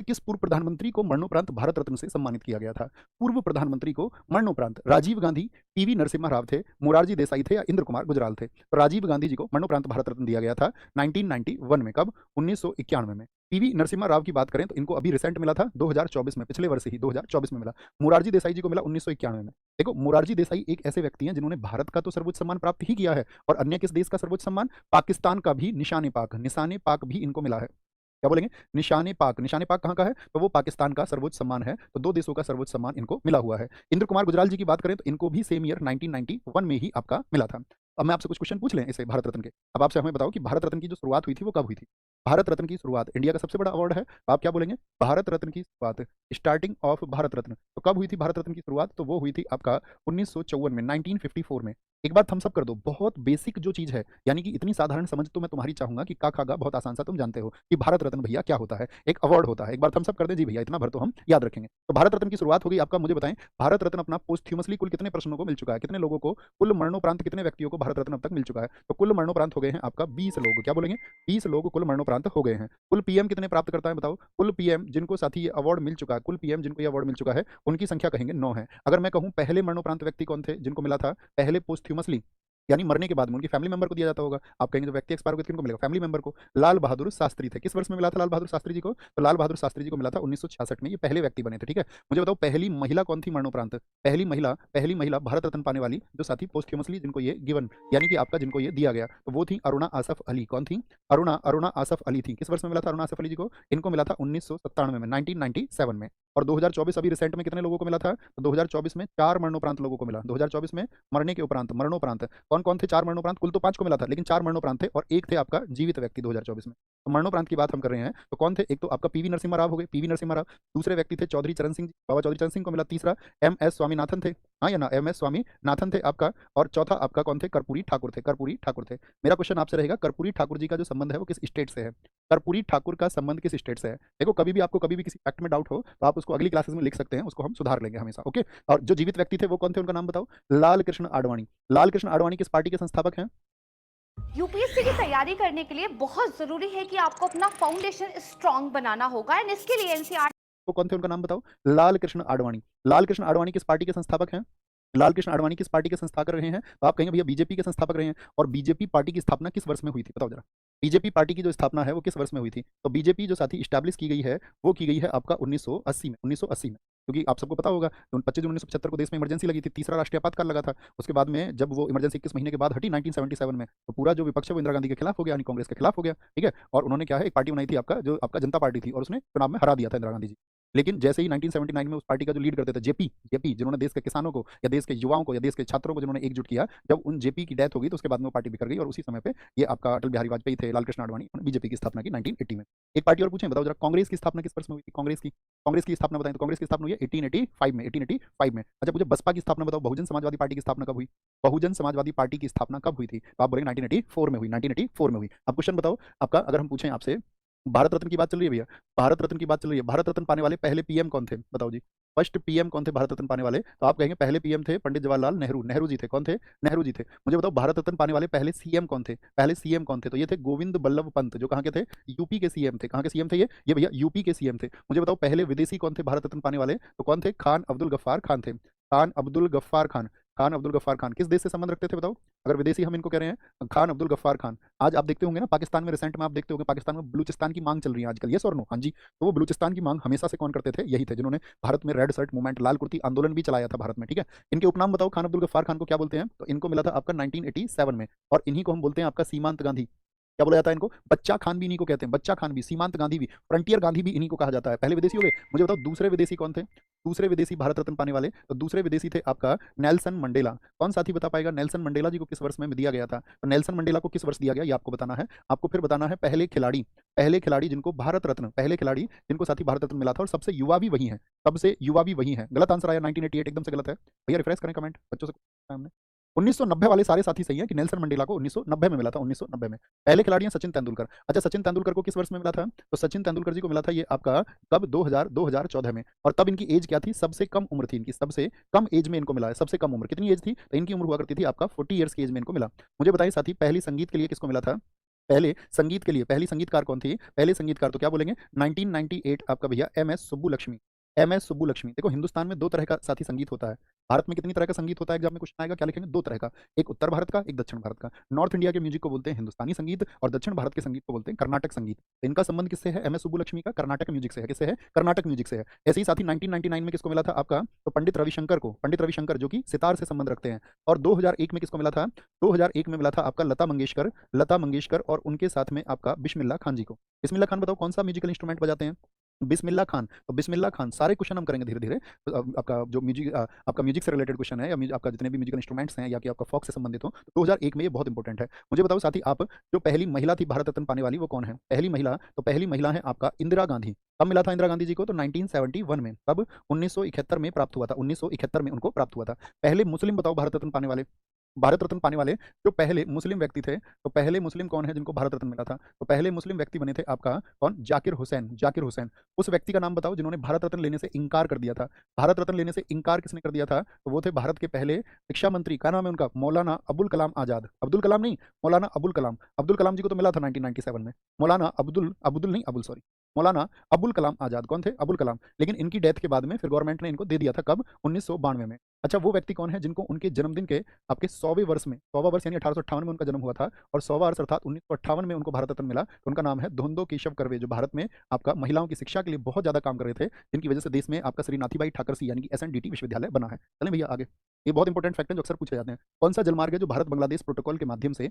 किस पूर्व प्रधानमंत्री को मरणोपरांत भारत रत्न से सम्मानित किया गया था? पूर्व प्रधानमंत्री को मरणोपरांत राजीव गांधी, पीवी नरसिम्हा राव थे, मोरारजी देसाई थे या इंद्र कुमार गुजराल थे? तो राजीव गांधी जी को मरणोपरांत भारत रत्न दिया गया था 1991 में। कब? 1991 में। पीवी नरसिम्हा राव की बात करें तो इनको अभी रिसेंट मिला था 2024 में, पिछले वर्ष ही 2024 में मिला। मोरारजी देसाई जी को मिला 1991 में। देखो, मोरारजी देसाई एक ऐसे व्यक्ति हैं जिन्होंने भारत का तो सर्वोच्च सम्मान प्राप्त ही किया है, और अन्य किस देश का सर्वोच्च सम्मान? पाकिस्तान का भी निशाने पाक भी इनको मिला है। क्या बोलेंगे? निशाने पाक कहाँ का है? तो वो पाकिस्तान का सर्वोच्च सम्मान है। तो दो देशों का सर्वोच्च सम्मान इनको मिला हुआ है। इंद्र कुमार गुजराल जी की बात करें तो इनको भी सेम ईयर 1991 में ही आपका मिला था। अब मैं आपसे कुछ क्वेश्चन पूछ लें इसे भारत रत्न के। अब आपसे हमें बताओ कि भारत रत्न की जो शुरुआत हुई थी वो कब हुई थी? भारत रत्न की शुरुआत, इंडिया का सबसे बड़ा अवार्ड है, तो आप क्या बोलेंगे? भारत रत्न की शुरुआत, स्टार्टिंग ऑफ भारत रत्न, तो कब हुई थी भारत रत्न की शुरुआत? तो वो हुई थी आपका 1954 में, 1954 में। एक बार थम्स अप कर दो। बहुत बेसिक जो चीज है, यानी कि इतनी साधारण समझ तो मैं तुम्हारी चाहूंगा कि का खागा बहुत आसान सा तुम जानते हो कि भारत रत्न भैया क्या होता है, एक अवार्ड होता है। एक बार थम्स अप कर दे जी भैया, इतना भर तो हम याद रखेंगे। तो भारत रत्न की शुरुआत होगी आपका, मुझे बताएं भारत रत्न अपना पोस्ट्यूमसली कुल कितने प्रश्नों को मिल चुका है, कितने लोगों को, कुल मरणोपरांत कितने व्यक्तियों को भारत रत्न अब तक मिल चुका है? तो कुल मरणोपरांत हो गए हैं आपका 20 लोग। क्या बोलेंगे? 20 लोग कुल मरणोपरांत हो गए हैं। कुल पीएम कितने प्राप्त करता है बताओ? कुल पीएम जिनको साथी ये अवार्ड मिल चुका है, कुल पीएम जिनको ये अवार्ड मिल चुका है, उनकी संख्या कहेंगे 9 है। अगर मैं कहूं पहले मरणोपरांत व्यक्ति कौन थे जिनको मिला था? पहले पोस्ट्यूमसली, यानी मरने के बाद में उनकी फैमिली मेंबर को दिया जाता होगा। आप कहेंगे जो व्यक्ति एक्सपायर हो गए किनको मिलेगा? फैमिली मेंबर को। लाल बहादुर शास्त्री थे। किस वर्ष में मिला था लाल बहादुर शास्त्री जी को? तो लाल बहादुर शास्त्री जी को मिला था 1966 में। ये पहले व्यक्ति बने थे, ठीक है। मुझे बताओ पहली महिला कौन थी मरणोपरांत? पहली महिला भारत रत्न पाने वाली जो साथी पोस्ट्यूमसली जिनको ये गिवन, यानी कि आपका जिनको ये दिया गया, तो वो थी अरुणा आसफ अली। कौन थी? अरुणा आसफ अली थी। किस वर्ष में मिला था अरुणा आसफ अली जी को? इनको मिला था 1997 में, 1997 में। और 2024 अभी रिसेंट में कितने लोगों को मिला था? तो 2024 में 4 मरणोपरांत लोगों को मिला। 2024 में मरने के उपरांत, मरणोपरांत कौन कौन थे? 4 मरणोपरांत, कुल तो 5 को मिला था, लेकिन 4 मरणोपरांत थे और एक थे आपका जीवित व्यक्ति 2024 में। तो मरणोपरांत की बात हम कर रहे हैं तो कौन थे? एक तो आपका पीवी नरसिम्हा राव हो गए, पीवी नरसिम्हा राव। दूसरे व्यक्ति थे चौधरी चरण सिंह जी, बाबा चौधरी चरण सिंह को मिला। तीसरा एम एस स्वामीनाथन थे, हाँ या ना? एम एस स्वामीनाथन थे आपका। और चौथा आपका कौन थे? कर्पूरी ठाकुर थे, कर्पूरी ठाकुर थे। मेरा क्वेश्चन आपसे रहेगा, कर्पूरी ठाकुर जी का जो संबंध है वो किस स्टेट से है? कर्पूरी ठाकुर का संबंध किस स्टेट से है? देखो, कभी भी आपको कभी भी किसी फैक्ट में डाउट हो तो आप उसको अगली क्लासेस में लिख सकते हैं, उसको हम सुधार लेंगे हमेशा, ओके। और जो जीवित व्यक्ति थे वो कौन थे, उनका नाम बताओ? लाल कृष्ण आडवाणी। लाल कृष्ण आडवाणी किस पार्टी के संस्थापक हैं? यूपीएससी की तैयारी करने के लिए बहुत जरूरी है कि आपको अपना फाउंडेशन स्ट्रांग बनाना होगा एंड इसके लिए एनसीईआरटी वो कौन थे, उनका नाम बताओ? लाल कृष्ण आडवाणी। लाल कृष्ण आडवाणी किस पार्टी के संस्थापक हैं? लाल कृष्ण आडवाणी किस पार्टी के संस्थापक रहे हैं? तो आप कहेंगे भैया बीजेपी के संस्थापक रहे हैं। और बीजेपी पार्टी की स्थापना किस वर्ष में हुई थी, बताओ जरा। बीजेपी पार्टी की जो स्थापना है वो किस वर्ष में हुई थी? तो बीजेपी जो साथी स्टैब्लिश की गई है वो की गई है आपका 1980 में, 1980 में। क्योंकि आप सबको पता होगा 25 जून 1975 को देश में इमरजेंसी लगी थी, तीसरा राष्ट्रीय आपातकाल लगा था। उसके बाद में जब वो इमरजेंसी 21 महीने के बाद हटी 1977 में, तो पूरा जो विपक्ष है वो इंदिरा गांधी के खिलाफ हो गया, यानी कांग्रेस के खिलाफ हो गया, ठीक है। और उन्होंने क्या है, एक पार्टी बनाई थी आपका, जो आपका जनता पार्टी थी, और उसने चुनाव में हरा दिया था इंदिरा गांधी जी। लेकिन जैसे ही 1979 में उस पार्टी का जो लीड करते थे जेपी, जिन्होंने देश के किसानों को या देश के युवाओं को या देश के छात्रों को जिन्होंने एकजुट किया, जब उन जेपी की डेथ हो गई तो उसके बाद में वो पार्टी बिखर गई। और उसी समय पे ये आपका अटल बिहारी वाजपेयी थे, लाल कृष्ण आडवाणी, बीजेपी की स्थापना की 1980 में। एक पार्टी और पूछें, बताओ जरा, कांग्रेस की स्थापना किस वर्ष में हुई थी? कांग्रेस की स्थापना बताएं। तो कांग्रेस की स्थापना हुई है 1885 में, 1885 में। अच्छा, मुझे बसपा की स्थापना बताओ, बहुजन समाजवादी पार्टी की स्थापना कब हुई? बहुजन समाजवादी पार्टी की स्थापना कब हुई थी? तो आप बोलेंगे 1984 में हुई, 1984 में हुई। अब क्वेश्चन बताओ आपका, अगर हम पूछें आपसे, भारत रत्न की बात चल रही है भैया, भारत रत्न की बात चल रही है, भारत रत्न पाने वाले पहले पीएम कौन थे, बताओ जी। फर्स्ट पीएम कौन थे भारत रत्न पाने वाले? तो आप कहेंगे पहले पीएम थे पंडित जवाहरलाल नेहरू, नेहरू जी थे। कौन थे? नेहरू जी थे। मुझे बताओ भारत रत्न पाने वाले पहले सीएम कौन थे? पहले सीएम कौन थे? तो ये थे गोविंद बल्लभ पंत, जो कहाँ के थे? यूपी के सीएम थे। कहाँ के सीएम थे ये भैया यूपी के सीएम थे। मुझे बताओ पहले विदेशी कौन थे भारत रत्न पाने वाले? तो कौन थे? खान अब्दुल गफ्फार खान थे। खान अब्दुल गफ्फार खान। खान अब्दुल गफ्फार खान किस देश से संबंध रखते थे बताओ? अगर विदेशी हम इनको कह रहे हैं, खान अब्दुल गफ्फार खान। आज आप देखते होंगे ना पाकिस्तान में, रिसेंट में आप देखते होंगे पाकिस्तान में बलूचिस्तान की मांग चल रही है आजकल, यस और नो? हाँ जी। तो वो बलूचिस्तान की मांग हमेशा से कौन करते थे? यही थे जिन्होंने भारत में रेड शर्ट मूवमेंट, लाल कुर्ती आंदोलन भी चलाया था भारत में, ठीक है। इनके उपनाम बताओ, खान अब्दुल गफ्फार खान को क्या बोलते हैं? तो इनको मिला था आपका 1987 में, और इन्हीं को हम बोलते हैं आपका सीमांत गांधी। क्या बोला जाता है इनको? बच्चा खान भी इन्हीं को कहते हैं, बच्चा खान भी, सीमांत गांधी भी, फ्रंटियर गांधी भी इन्हीं को कहा जाता है। पहले विदेशी हो गए। मुझे बताओ दूसरे विदेशी कौन थे? दूसरे विदेशी भारत रत्न पाने वाले, तो दूसरे विदेशी थे आपका नेल्सन मंडेला। कौन साथी बता पाएगा नेल्सन मंडेला जी को किस वर्ष में दिया गया था? तो नेल्सन मंडेला को किस वर्ष दिया गया ये आपको बताना है। आपको फिर बताना है पहले खिलाड़ी जिनको भारत रत्न, पहले खिलाड़ी जिनको साथी भारत रत्न मिला था, और सबसे युवा भी वही है, सबसे युवा भी वही है। गलत आंसर आया 1988, एकदम से गलत है भैया, रिफ्रेश करें कमेंट, बच्चों से हमने 1990 वाले सारे साथी सही है कि नेल्सन मंडेला को 1990 में मिला था, 1990 में। पहले खिलाड़ी हैं सचिन तेंदुलकर। अच्छा, सचिन तेंदुलकर को किस वर्ष में मिला था? तो सचिन तेंदुलकर जी को मिला था ये आपका कब? 2014 में। और तब इनकी एज क्या थी? सबसे कम उम्र थी इनकी, सबसे कम एज में इनको मिला है। सबसे कम उम्र कितनी एज थी? तो इनकी उम्र हुआ करती थी आपका 40 ईयर्स की एज में इनको मिला। मुझे बताइए साथी, पहली संगीत के लिए किसको मिला था? पहले संगीत के लिए पहली संगीतकार कौन थी? पहले संगीतकार तो क्या बोलेंगे 1998 आपका भैया एमएस सुब्बुलक्ष्मी। एमएस सुब्बुलक्ष्मी। देखो हिंदुस्तान में 2 तरह का साथी संगीत होता है। भारत में कितनी तरह का संगीत होता है? एग्ज़ाम में क्वेश्चन आएगा क्या लिखेंगे? 2 तरह का। एक उत्तर भारत का, एक दक्षिण भारत का। नॉर्थ इंडिया के म्यूज़िक को बोलते हैं हिंदुस्तानी संगीत और दक्षिण भारत के संगीत को बोलते हैं कर्नाटक संगीत। तो इनका संबंध किससे है? एमएस सुब्बुलक्ष्मी का कर्नाटक म्यूज़िक से है। किससे है? कर्नाटक म्यूज़िक से है। ऐसे ही साथी 1999 में किसको मिला था आपका? तो पंडित रविशंकर को। पंडित रविशंकर जो कि सितार से संबंध रखते हैं। और 2001 में किसको मिला था? 2001 में मिला था आपका लता मंगेशकर और उनके साथ में आपका बिस्मिल्लाह खान जी को। बिस्मिल्लाह खान बताओ कौन-सा म्यूज़िकल इंस्ट्रूमेंट बजाते हैं? बिस्मिल्लाह खान। तो बिस्मिल्लाह खान सारे क्वेश्चन हम करेंगे धीरे-धीरे। तो आपका जो आपका म्यूज़िक से रिलेटेड क्वेश्चन है या आपका जितने भी म्यूज़िकल इंस्ट्रूमेंट्स हैं या कि आपका फ़ोक से संबंधित हो, तो 2001 में ये बहुत इंपॉर्टेंट है। मुझे बताओ साथी आप जो पहली महिला थी भारत रत्न पाने वाली वो कौन है? पहली महिला है आपका इंदिरा गांधी। कब मिला था इंदिरा गांधी जी को? तो 1971 में। कब? 1971 में प्राप्त हुआ था। 1971 में उनको प्राप्त हुआ था। पहले मुस्लिम बताओ भारत रत्न पाने वाले? भारत रत्न पाने वाले जो पहले मुस्लिम व्यक्ति थे, तो पहले मुस्लिम कौन है जिनको भारत रत्न मिला था? तो पहले मुस्लिम व्यक्ति बने थे आपका कौन? ज़ाकिर हुसैन, ज़ाकिर हुसैन। उस व्यक्ति का नाम बताओ जिन्होंने भारत रत्न लेने से इनकार कर दिया था। भारत रत्न लेने से इनकार किसने कर दिया था? तो वो थे भारत के पहले शिक्षा मंत्री, क्या नाम है उनका? मौलाना अबुल कलाम आज़ाद। अब्दुल कलाम नहीं, मौलाना अबुल कलाम। अब्दुल कलाम जी को तो मिला था 1997 में। मौलाना अब्दुल अब्दुल नहीं अबुल सॉरी, मौलाना अबुल कलाम आज़ाद। कौन थे? अबुल कलाम। लेकिन इनकी डेथ के बाद में फिर गवर्नमेंट ने इनको दे दिया था कब? 1992 में। अच्छा वो व्यक्ति कौन है जिनको उनके जन्मदिन के आपके 100वें वर्ष में 100वां वर्ष यानी 1858 में उनका जन्म हुआ था और 100वां वर्ष अर्थात 1958 में उनको भारत रत्न मिला। तो उनका नाम है धोंदो केशव कर्वे जो भारत में आपका महिलाओं की शिक्षा के लिए बहुत ज़्यादा काम कर रहे थे, जिनकी वजह से देश में आपका श्री नाथीबाई ठाकरसी यानी कि एसएनडीटी विश्वविद्यालय बना है। चलें भैया आगे। ये बहुत इंपॉर्टेंट फैक्ट है जो अक्सर पूछे जाते हैं। कौन सा जलमार्ग है जो भारत बांग्लादेश प्रोटोकॉल के माध्यम से